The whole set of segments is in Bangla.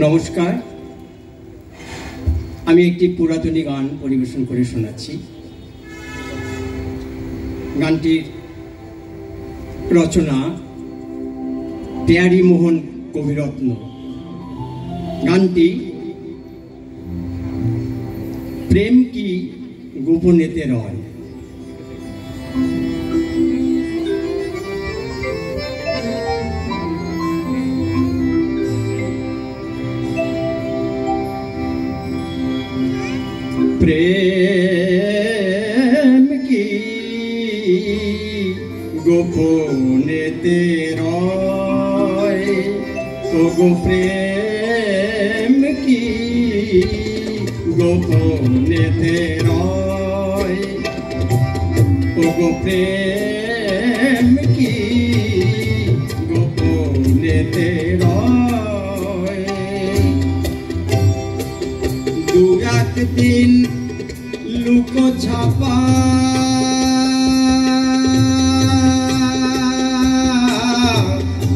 নমস্কার, আমি একটি পুরাতনী গান পরিবেশন করে শোনাচ্ছি। গানটির রচনা প্যারীমোহন কবিরত্ন। গানটি প্রেম কি গোপনেতে রয়। प्रेम की गोपनेते रय, ओगो प्रेम की गोपनेते रय, ओगो प्रेम की गोपनेते रय। दू एक दिन लुको छापा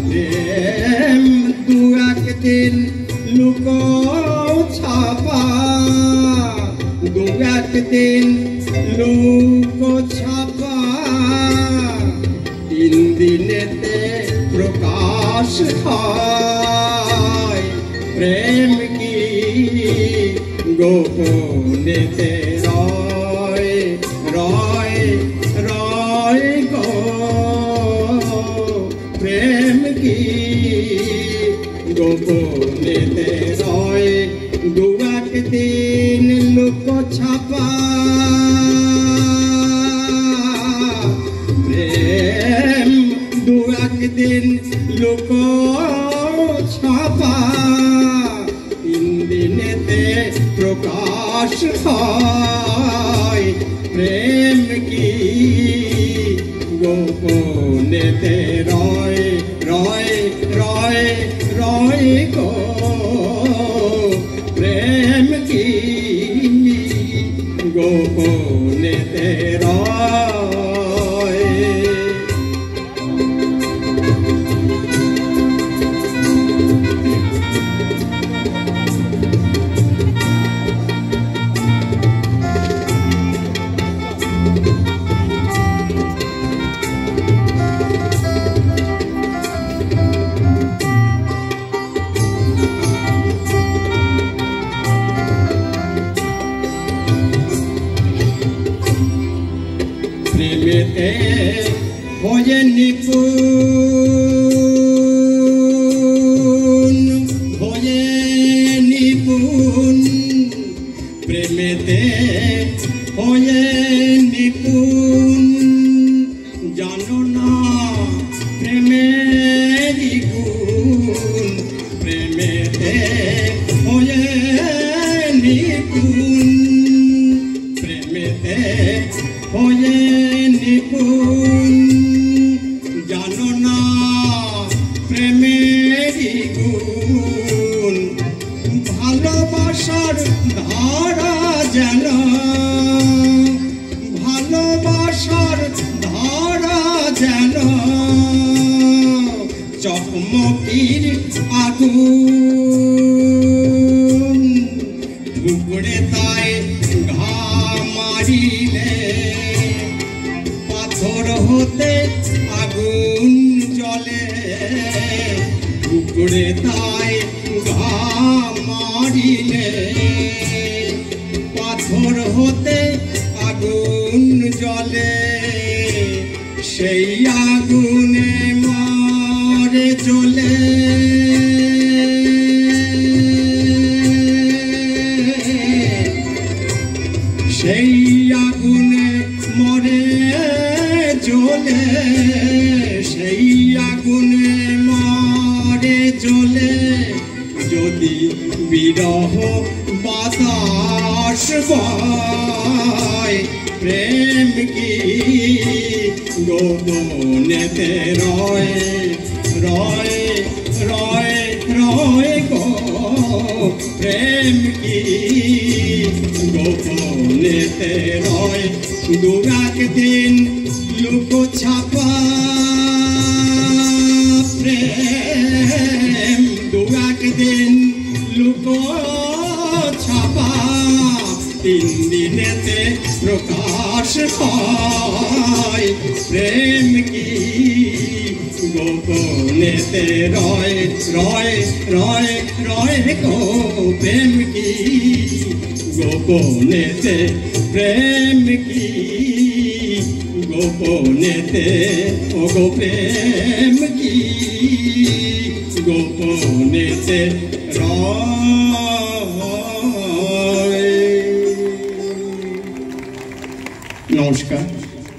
प्रेम, दू एक दिन लुको छापा, दू एक दिन लुको छापा, तीन दिनेते प्रकाश হয় प्रेम की गोपनेते रय रय रय गो, प्रेम की गोपनेते रय। दू एक दिन लुको छापा प्रेम, दू एक दिन लुको छापा, तीन दिनेते प्रकाश হয় प्रेम की गोपनेते रय रय रय रय गो, प्रेम की गोपनेते रय। प्रेमेते होये निपुण, होये निपुण, प्रेमेते होये निपुण, जानो ना प्रेमेरी गुण, प्रेमेते होये निपुण, प्रेमेते होये निपुण, जानो ना प्रेमेरी गुण। ভালোবাসার ধারা যেন, ভালোবাসার ধারা যেন চকমকির আগুন, ঢুকরে তাই ঘা মারিলে পাথর হতে আগুন জ্বলে, ঢুকরে তাই ঘা মারিলে পাথর হতে আগুন জ্বলে, সেই আগুনে মরে জ্বলে, সেই আগুনে মরে জ্বলে, সেই আগুনে মরে জ্বলে, যদি বিরহ বাতাস বয় প্রেম কি গোপনেতে রয় রয় রয় রয় গো, প্রেম কি গোপনেতে রয়। দু এক দিন লুকো ছাপা প্রেম, দু এক दिन লুকো ছাপা 3 দিনেতে প্রকাশ পায় প্রেম কি গোপনেতে রয় রয় রয় রয় গো প্রেম কি গোপনেতে প্রেম কি গোপনেতে ও গো প্রেম কি গোপনেতে রয়। নমস্কার।